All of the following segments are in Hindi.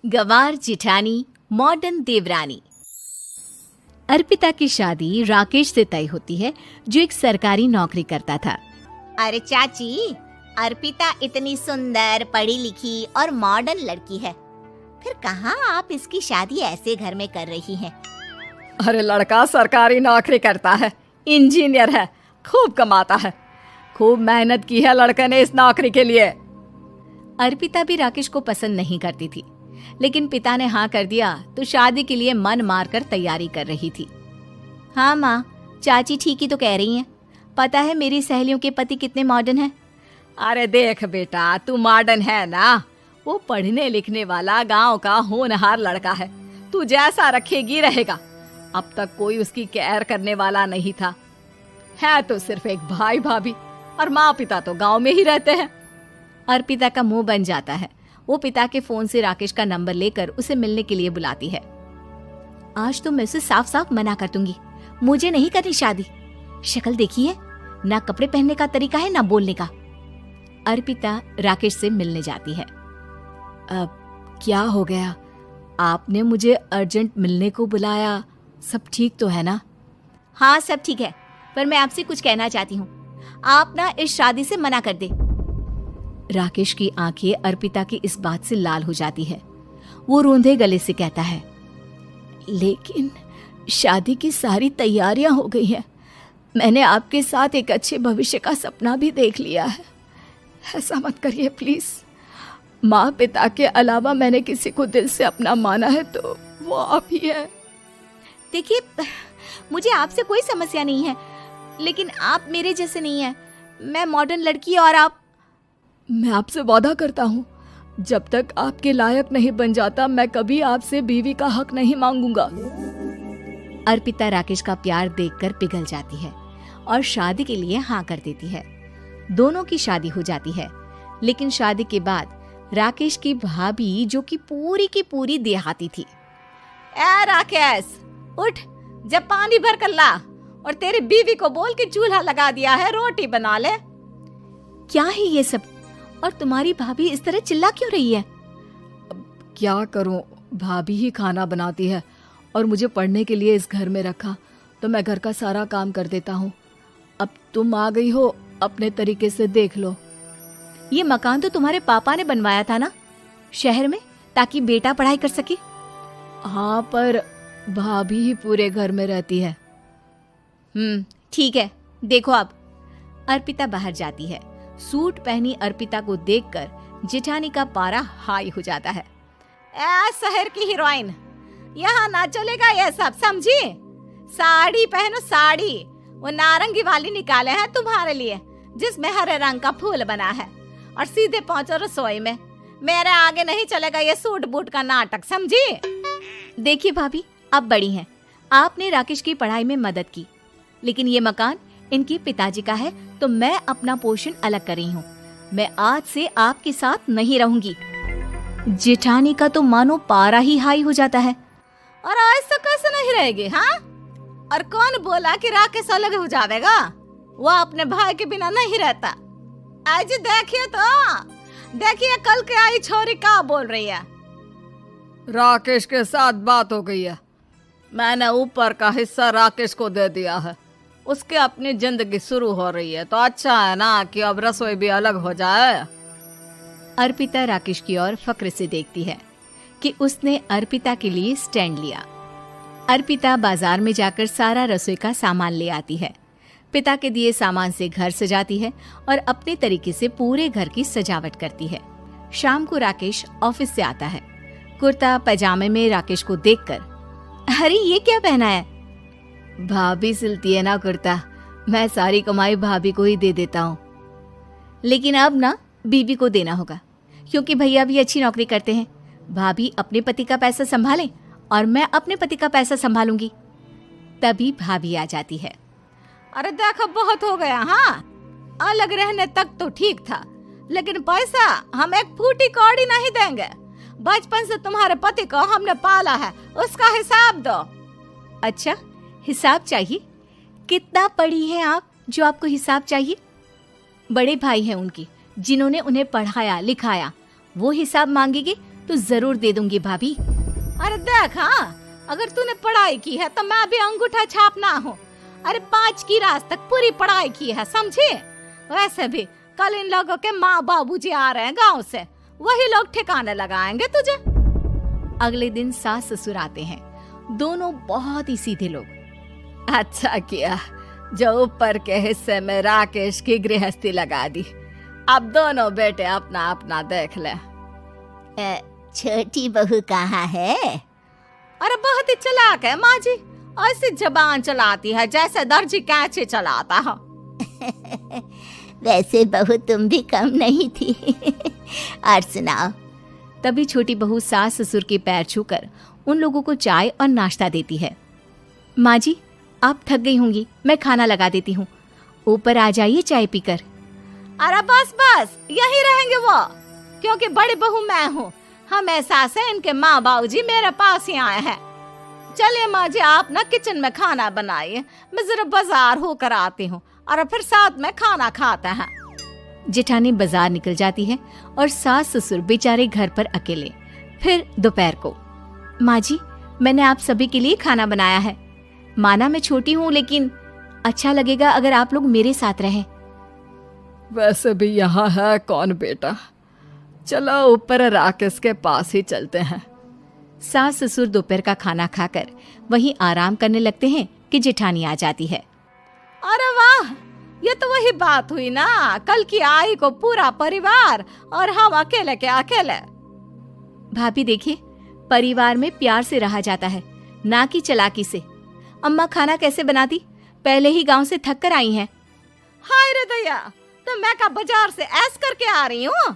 गंवार जिठानी मॉडर्न देवरानी। अर्पिता की शादी राकेश से तय होती है, जो एक सरकारी नौकरी करता था। अरे चाची, अर्पिता इतनी सुंदर, पढ़ी लिखी और मॉडर्न लड़की है, फिर कहाँ आप इसकी शादी ऐसे घर में कर रही हैं? अरे लड़का सरकारी नौकरी करता है, इंजीनियर है, खूब कमाता है, खूब मेहनत की है लड़के ने इस नौकरी के लिए। अर्पिता भी राकेश को पसंद नहीं करती थी, लेकिन पिता ने हाँ कर दिया तो शादी के लिए मन मारकर तैयारी कर रही थी। हाँ माँ, चाची ठीक ही तो कह रही हैं। पता है मेरी सहेलियों के पति कितने मॉडर्न हैं। अरे देख बेटा, तू मॉडर्न है ना, वो पढ़ने लिखने वाला गांव का होनहार लड़का है, तू जैसा रखेगी रहेगा। अब तक कोई उसकी केयर करने वाला नहीं था, है तो सिर्फ एक भाई भाभी, और माँ पिता तो गांव में ही रहते हैं। अर्पिता का मुंह बन जाता है। वो पिता के फोन से राकेश का नंबर लेकर उसे मिलने के लिए बुलाती है। आज तो मैं उसे साफ साफ मना कर दूंगी, मुझे नहीं करनी शादी। शक्ल देखी है ना, कपड़े पहनने का तरीका है ना बोलने का। अर्पिता राकेश से मिलने जाती है। अब क्या हो गया, आपने मुझे अर्जेंट मिलने को बुलाया, सब ठीक तो है ना? हाँ सब ठीक है, पर मैं आपसे कुछ कहना चाहती हूँ। आप ना इस शादी से मना कर दे। राकेश की आंखें अर्पिता की इस बात से लाल हो जाती है। वो रोंधे गले से कहता है, लेकिन शादी की सारी तैयारियां हो गई हैं। मैंने आपके साथ एक अच्छे भविष्य का सपना भी देख लिया है। ऐसा मत करिए प्लीज। माँ पिता के अलावा मैंने किसी को दिल से अपना माना है तो वो आप ही है। देखिए, मुझे आपसे कोई समस्या नहीं है, लेकिन आप मेरे जैसे नहीं हैं। मैं मॉडर्न लड़की और आप। मैं आपसे वादा करता हूँ, जब तक आपके लायक नहीं बन जाता मैं कभी आपसे बीवी का हक नहीं मांगूंगा। अर्पिता राकेश का प्यार देखकर पिघल जाती है और शादी के लिए हाँ कर देती है। दोनों की शादी हो जाती है, लेकिन शादी के बाद राकेश की भाभी, जो कि पूरी की पूरी देहाती थी। ए राकेश, उठ, जब पानी भर कर ला, और तेरी बीवी को बोल के चूल्हा लगा दिया है, रोटी बना ले। क्या है ये सब? और तुम्हारी भाभी इस तरह चिल्ला क्यों रही है? क्या करूं, भाभी ही खाना बनाती है और मुझे पढ़ने के लिए इस घर में रखा, तो मैं घर का सारा काम कर देता हूँ। अब तुम आ गई हो, अपने तरीके से देख लो। ये मकान तो तुम्हारे पापा ने बनवाया था ना, शहर में, ताकि बेटा पढ़ाई कर सके। हाँ, पर भाभी ही पूरे घर में रहती है। ठीक है, देखो अब। अर्पिता बाहर जाती है। सूट पहनी अर्पिता को देखकर जेठानी का पारा हाई हो जाता है। ए शहर की हीरोइन, यहाँ ना चलेगा ये सब, समझी? साड़ी पहनो, साड़ी। वो नारंगी वाली निकाले हैं तुम्हारे लिए, जिसमें हरे रंग का फूल बना है, और सीधे पहुंचो रसोई में। मेरे आगे नहीं चलेगा ये सूट बूट का नाटक, समझी? देखिए भाभी, आप बड़ी हैं, आपने राकेश की पढ़ाई में मदद की, लेकिन ये मकान इनके पिताजी का है, तो मैं अपना पोर्शन अलग कर रही हूँ। मैं आज से आपके साथ नहीं रहूंगी। जेठानी का तो मानो पारा ही हाई हो जाता है। और ऐसा कैसे नहीं रहेगी? हाँ, और कौन बोला कि राकेश अलग हो जाएगा? वो अपने भाई के बिना नहीं रहता। आज देखिए तो, देखिए कल के आई छोरी क्या बोल रही है। राकेश के साथ बात हो गई है, मैंने ऊपर का हिस्सा राकेश को दे दिया है, उसके अपनी जिंदगी शुरू हो रही है, तो अच्छा है ना कि अब रसोई भी अलग हो जाए। अर्पिता राकेश की ओर फक्र से देखती है कि उसने अर्पिता के लिए स्टैंड लिया। अर्पिता बाजार में जाकर सारा रसोई का सामान ले आती है। पिता के दिए सामान से घर सजाती है और अपने तरीके से पूरे घर की सजावट करती है। शाम को राकेश ऑफिस से आता है। कुर्ता पैजामे में राकेश को देखकर, अरे ये क्या पहना है? भाभी सिलती है ना कुर्ता, मैं सारी कमाई भाभी को ही दे देता हूँ। लेकिन अब ना बीवी को देना होगा, क्योंकि भैया भी अच्छी नौकरी करते हैं। भाभी अपने पति का पैसा संभाले और मैं अपने पति का पैसा संभालूंगी। तभी भाभी आ जाती है। अरे देखो, बहुत हो गया। हाँ, अलग रहने तक तो ठीक था, लेकिन पैसा हम एक फूटी कौड़ी नहीं देंगे। बचपन से तुम्हारे पति को हमने पाला है, उसका हिसाब दो। अच्छा, हिसाब चाहिए? कितना पढ़ी हैं आप जो आपको हिसाब चाहिए? बड़े भाई हैं उनकी, जिन्होंने उन्हें पढ़ाया लिखाया, वो हिसाब मांगेंगे तो जरूर दे दूंगी भाभी। अरे देख, हाँ, अगर तूने पढ़ाई की है तो मैं भी अंगूठा छापना हूँ। अरे 5 की रात तक पूरी पढ़ाई की है, समझे? वैसे भी कल इन लोगों के माँ बाबूजी आ रहे हैं गांव से, वही लोग ठिकाने लगाएंगे तुझे। अगले दिन सास ससुर आते हैं, दोनों बहुत ही सीधे लोग। अच्छा किया जो ऊपर के हिस्से में राकेश की गृहस्थी लगा दी। अब दोनों बेटे अपना अपना देख ले। छोटी बहू कहाँ है? अरे बहुत ही चालाक है माँ जी, ऐसी जबान चलाती है जैसे दर्जी कैंची चलाता है। वैसे बहू तुम भी कम नहीं थी। और सुनाओ। तभी छोटी बहू सास ससुर के पैर छूकर उन लोगों को चाय और नाश्ता देती है। माँ जी, आप थक गई होंगी, मैं खाना लगा देती हूँ, ऊपर आ जाइए चाय पीकर। अरे बस बस, यही रहेंगे वो, क्योंकि बड़ी बहू मैं हूँ। हम एहसास है इनके माँ बाबूजी मेरे पास ही आए हैं। चलिए माँ जी, आप ना किचन में खाना बनाइए, मैं जरा बाजार होकर आती हूँ और फिर साथ में खाना खाते हैं। जेठानी बाजार निकल जाती है और सास ससुर बेचारे घर पर अकेले। फिर दोपहर को, माँ जी, मैंने आप सभी के लिए खाना बनाया है। माना मैं छोटी हूँ, लेकिन अच्छा लगेगा अगर आप लोग मेरे साथ रहें। वैसे भी यहाँ है कौन बेटा, चलो ऊपर राकेश के पास ही चलते हैं। सास ससुर दोपहर का खाना खाकर वहीं आराम करने लगते हैं कि जेठानी आ जाती है। अरे वाह, ये तो वही बात हुई ना, कल की आई को पूरा परिवार और हम अकेले के अकेले। भाभी देखिए, परिवार में प्यार से रहा जाता है, ना कि चालाकी से। अम्मा खाना कैसे बनाती, पहले ही गांव से थक कर आई हैं। हाय रे दया, तो मैं का बाजार से ऐस करके आ रही हूँ।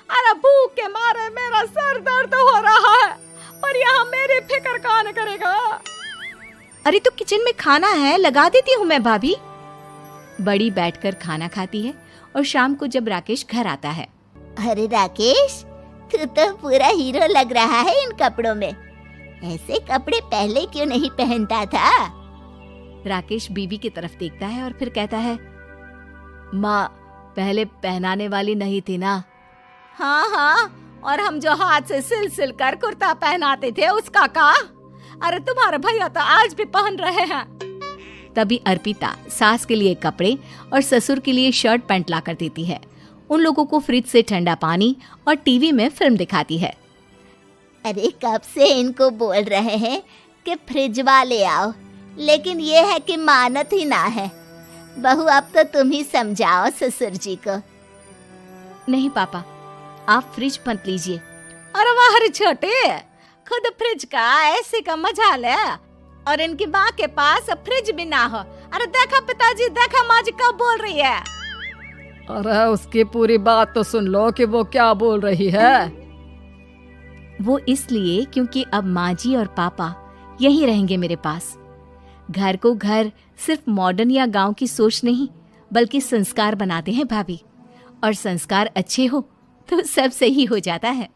अरे भूख के मारे मेरा सर दर्द हो रहा है, पर यहाँ मेरी फिक्र कौन करेगा। अरे तो किचन में खाना है, लगा देती हूँ मैं भाभी। बड़ी बैठकर खाना खाती है और शाम को जब राकेश घर आता है। अरे राकेश, तू तो पूरा हीरो लग रहा है इन कपड़ों में। ऐसे कपड़े पहले क्यों नहीं पहनता था? राकेश बीवी की तरफ देखता है और फिर कहता है, माँ, पहले पहनाने वाली नहीं थी ना। हाँ हाँ, और हम जो हाथ से सिल सिल कर कुर्ता पहनाते थे उसका का? अरे तुम्हारे भैया तो आज भी पहन रहे हैं। तभी अर्पिता सास के लिए कपड़े और ससुर के लिए शर्ट पैंट ला कर देती है। उन लोगों को फ्रिज से ठंडा पानी और टीवी में फिल्म दिखाती है। अरे कब से इनको बोल रहे हैं कि फ्रिज वाले आओ, लेकिन ये है कि मानत ही ना है। बहू, अब तो तुम ही समझाओ ससुर जी को। नहीं पापा, आप फ्रिज मत लीजिए। अरे वाह रे छोटे, खुद फ्रिज का ऐसे का मजा ले, और इनकी माँ के पास फ्रिज भी ना हो। अरे देखा पिताजी, देखा माँ जी कब बोल रही है। अरे उसकी पूरी बात तो सुन लो कि वो क्या बोल रही है। वो इसलिए क्योंकि अब माँ जी और पापा यहीं रहेंगे मेरे पास। घर को घर सिर्फ मॉडर्न या गांव की सोच नहीं, बल्कि संस्कार बनाते हैं भाभी, और संस्कार अच्छे हो तो सब सही हो जाता है।